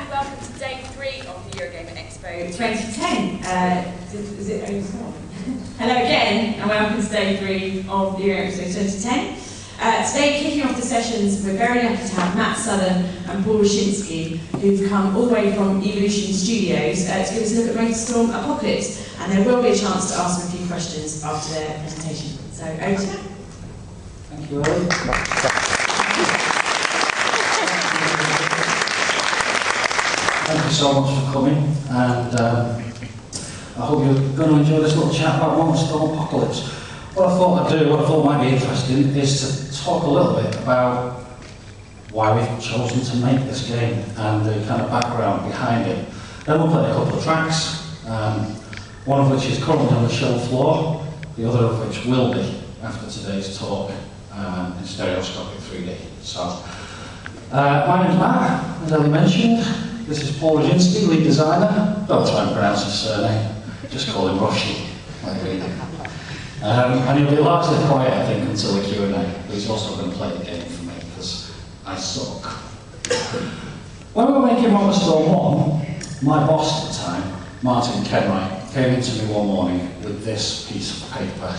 and welcome to day 3 of the EuroGamer Expo 2010. Is it Hello again, and welcome to day 3 of the EuroGamer Expo 2010. Today, kicking off the sessions, we're very lucky to have Matt Southern and Paul Roshinsky, who've come all the way from Evolution Studios to give us a look at Motorstorm Apocalypse, and there will be a chance to ask them a few questions after their presentation. So, over to you. Thank you, Earl. Thank you so much for coming, and I hope you're going to enjoy this little chat about Motorstorm Apocalypse. What I thought I'd do, what I thought might be interesting, is to talk a little bit about why we've chosen to make this game and the kind of background behind it. Then we'll play a couple of tracks, one of which is currently on the show floor, the other of which will be after today's talk in stereoscopic 3D. So, my name's Matt, as Ellie mentioned. This is Paul Roshinsky, lead designer. Don't try and pronounce his surname, just call him Roshi. And he'll be largely quiet, I think, until the Q&A, but he's also going to play the game for me, because I suck. When we were making Motorstorm 1, my boss at the time, Martin Kenwright, came into me one morning with this piece of paper.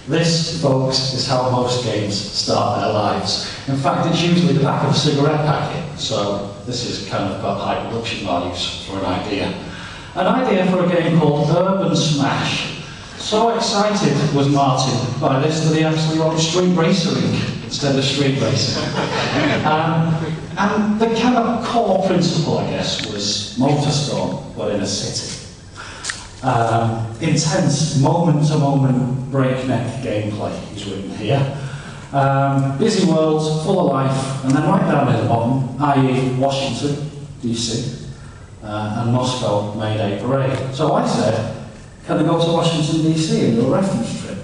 This, folks, is how most games start their lives. In fact, it's usually the back of a cigarette packet, so this is kind of got high production values for an idea. An idea for a game called Urban Smash. So excited was Martin by this that he actually wrote Street Racing instead of Street Racing. And the kind of core principle, I guess, was Motorstorm, but in a city. Intense, moment-to-moment, breakneck gameplay is written here. Busy worlds, full of life, and then right down at the bottom, i.e. Washington, DC, and Moscow made a parade. So I said, can I go to Washington, DC and do a reference trip?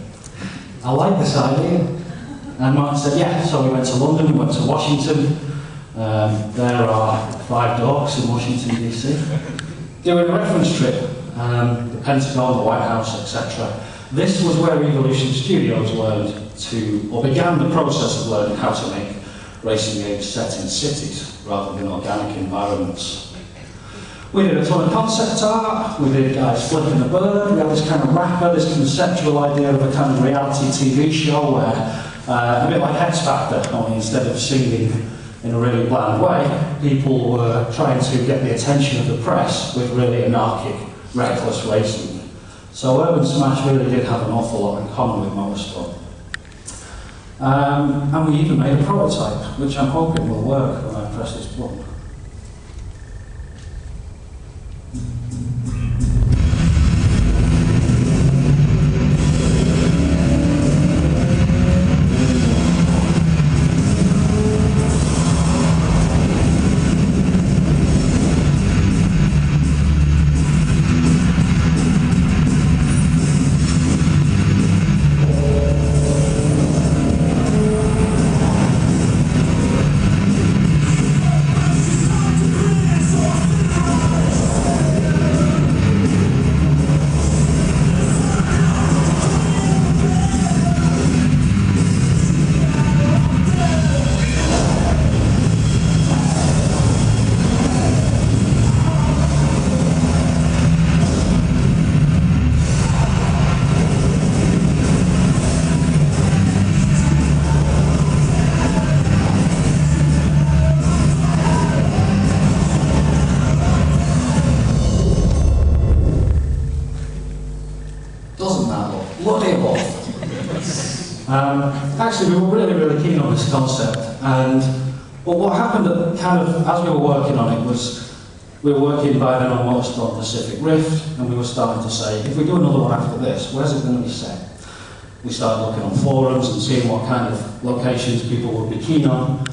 I like this idea. And Martin said, yeah. So we went to London, we went to Washington. There are 5 docks in Washington, DC. Doing a reference trip. The Pentagon, the White House, etc. This was where Evolution Studios began the process of learning how to make racing games set in cities rather than organic environments. We did a ton of concept art, we did guys flipping a bird, we had this kind of wrapper, this conceptual idea of a kind of reality TV show where, a bit like X Factor, only instead of singing in a really bland way, people were trying to get the attention of the press with really anarchic, reckless racing. So Urban Smash really did have an awful lot in common with Motorstorm. And we even made a prototype, which I'm hoping will work when I press this button. Actually, we were really keen on this concept, but what happened as we were working on it was we were working by then on Motorstorm Pacific Rift, and we were starting to say, if we do another one after this, where's it going to be set? We started looking on forums and seeing what kind of locations people would be keen on,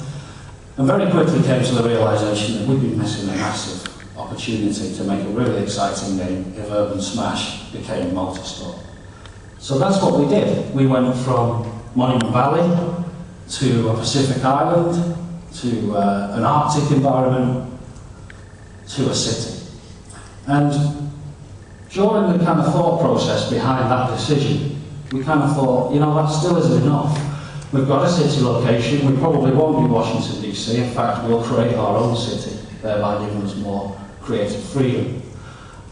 and very quickly came to the realisation that we'd been missing a massive opportunity to make a really exciting game if Urban Smash became Motorstorm. So that's what we did. We went from Monument Valley to a Pacific island to an Arctic environment to a city. And during the kind of thought process behind that decision, we kind of thought, you know, that still isn't enough. We've got a city location, we probably won't be Washington DC, in fact we'll create our own city thereby giving us more creative freedom.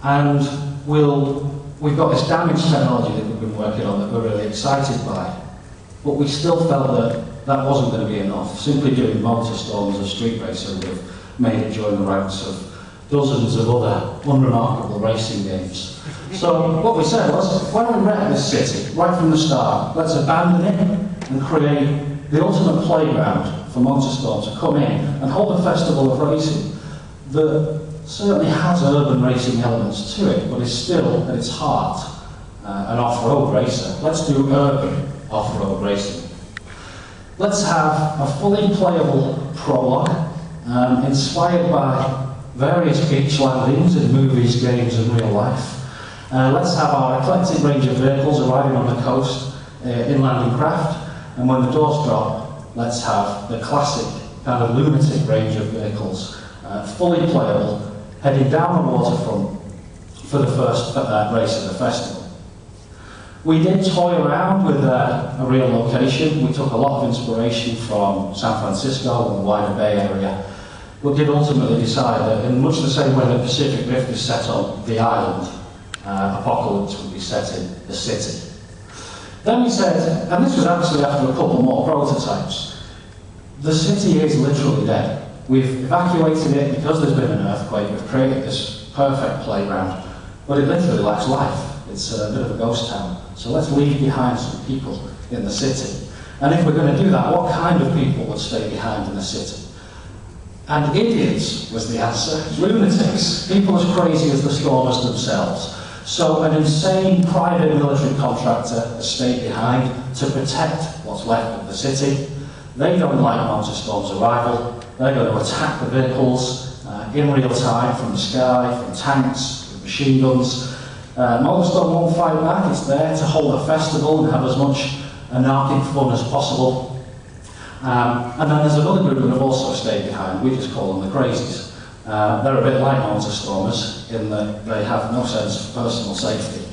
And we've got this damage technology that we've been working on that we're really excited by, but we still felt that that wasn't going to be enough. Simply doing Motorstorm as a street racer would have made it join the ranks of dozens of other unremarkable racing games. So what we said was, why don't we wreck this city right from the start? Let's abandon it and create the ultimate playground for Motorstorm to come in and hold a festival of racing that certainly has urban racing elements to it, but is still at its heart an off-road racer. Let's do urban off-road racing. Let's have a fully playable prologue inspired by various beach landings in movies, games and real life. Let's have our eclectic range of vehicles arriving on the coast in landing craft, and when the doors drop, let's have the classic kind of lunatic range of vehicles, fully playable, heading down the waterfront for the first race of the festival. We did toy around with a real location. We took a lot of inspiration from San Francisco and the wider Bay Area, but did ultimately decide that in much the same way that Pacific Rift is set on the island, Apocalypse would be set in the city. Then we said, and this was actually after a couple more prototypes, the city is literally dead. We've evacuated it because there's been an earthquake. We've created this perfect playground, but it literally lacks life. It's a bit of a ghost town. So let's leave behind some people in the city. And if we're going to do that, what kind of people would stay behind in the city? And idiots was the answer. Lunatics. People as crazy as the stormers themselves. So an insane private military contractor has stayed behind to protect what's left of the city. They don't like Motorstorm's arrival. They're going to attack the vehicles in real time from the sky, from tanks, with machine guns. Motorstorm won't fight back. It's there to hold a festival and have as much anarchic fun as possible. And then there's another group that have also stayed behind. We just call them the crazies. They're a bit like Motorstormers in that they have no sense of personal safety.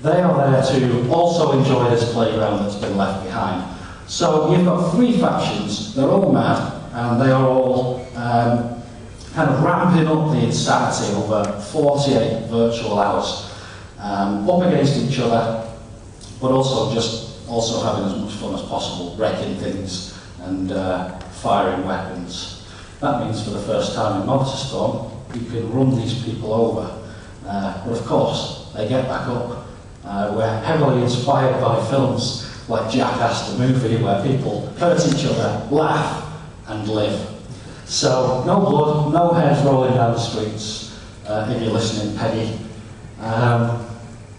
They are there to also enjoy this playground that's been left behind. So you've got three factions. They're all mad, and they are all kind of ramping up the insanity over 48 virtual hours, up against each other, but also having as much fun as possible, wrecking things and firing weapons. That means for the first time in Motorstorm, you can run these people over. But of course, they get back up. We're heavily inspired by films like Jackass the movie, where people hurt each other, laugh, and live. So, no blood, no heads rolling down the streets, if you're listening, Peggy.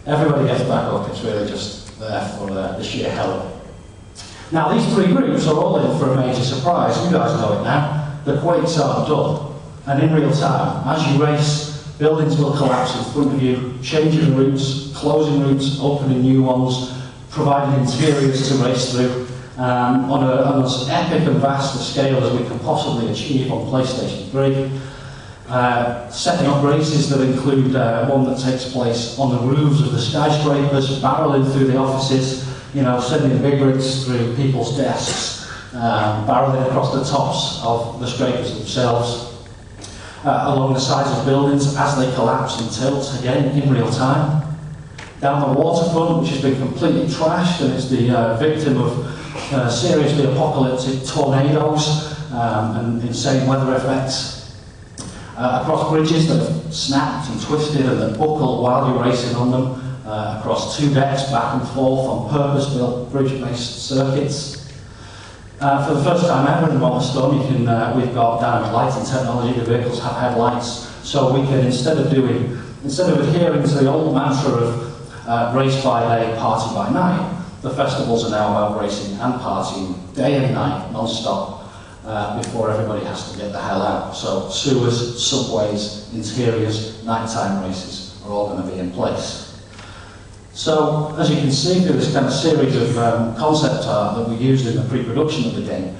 Everybody gets back up, it's really just there for the sheer hell of it. Now, these three groups are all in for a major surprise. You guys know it now. The quakes are done, and in real time, as you race, buildings will collapse in front of you, changing routes, closing routes, opening new ones, providing interiors to race through on as epic and vast a scale as we can possibly achieve on PlayStation 3. Setting up races that include one that takes place on the roofs of the skyscrapers, barreling through the offices, you know, sending big rigs through people's desks, barreling across the tops of the scrapers themselves, along the sides of buildings as they collapse and tilt, again in real time. Down the waterfront, which has been completely trashed and is the victim of seriously apocalyptic tornadoes and insane weather effects. Across bridges that have snapped and twisted and that buckle while you're racing on them. Across two decks, back and forth on purpose-built bridge-based circuits. For the first time ever in Motorstorm, we've got dynamic lighting technology. The vehicles have headlights, so we can instead of adhering to the old mantra of race by day, party by night, the festivals are now about racing and partying day and night, non-stop, before everybody has to get the hell out. So sewers, subways, interiors, nighttime races are all going to be in place. So, as you can see through this kind of series of concept art that we used in the pre-production of the game,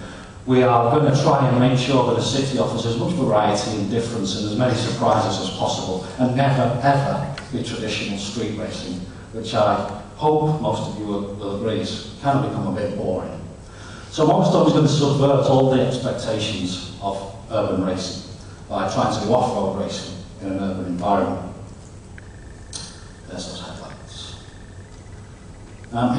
we are going to try and make sure that the city offers as much variety and difference and as many surprises as possible, and never, ever be traditional street racing, which I hope most of you will agree has kind of become a bit boring. So Motorstorm is going to subvert all the expectations of urban racing. by trying to do off-road racing in an urban environment. There's those headlights.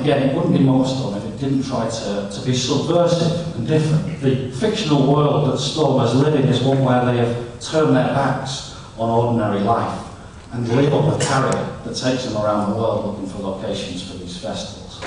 Again, it wouldn't be Motorstorm if it didn't try to be subversive and different. The fictional world that Stormers live in is one where they have turned their backs on ordinary life and live on the carrier that takes them around the world looking for locations for these festivals.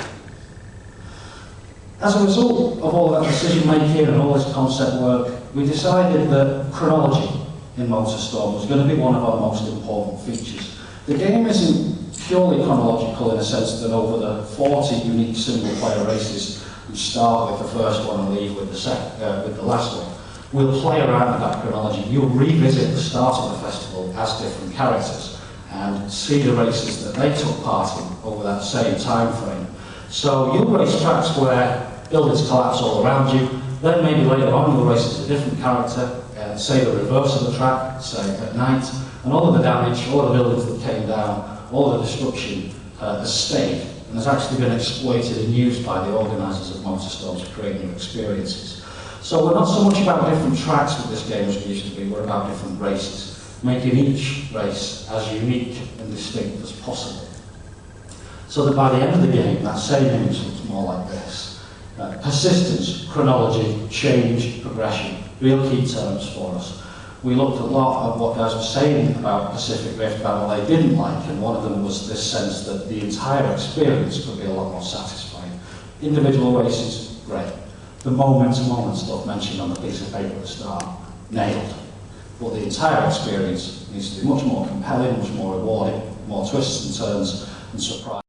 As a result of all that decision making and all this concept work, we decided that chronology in Motorstorm was going to be one of our most important features. The game isn't purely chronological in a sense that over the 40 unique single-player races, we start with the first one and leave with the last one. We'll play around with that chronology. You'll revisit the start of the festival as different characters and see the races that they took part in over that same time frame. So you'll race tracks where buildings collapse all around you, then maybe later on you'll race as a different character, say the reverse of the track, say at night, and all of the damage, all the buildings that came down, all the destruction has stayed and has actually been exploited and used by the organisers of Motorstorm to create new experiences. So we're not so much about different tracks with this game as we used to be, we're about different races, making each race as unique and distinct as possible. So that by the end of the game, that same image looks more like this. Persistence, chronology, change, progression, real key terms for us. We looked a lot at what guys were saying about Pacific Rift, about what they didn't like, and one of them was this sense that the entire experience could be a lot more satisfying. Individual races, great. The moment-to-moment stuff mentioned on the piece of paper at the start, nailed. But the entire experience needs to be much more compelling, much more rewarding, more twists and turns and surprises.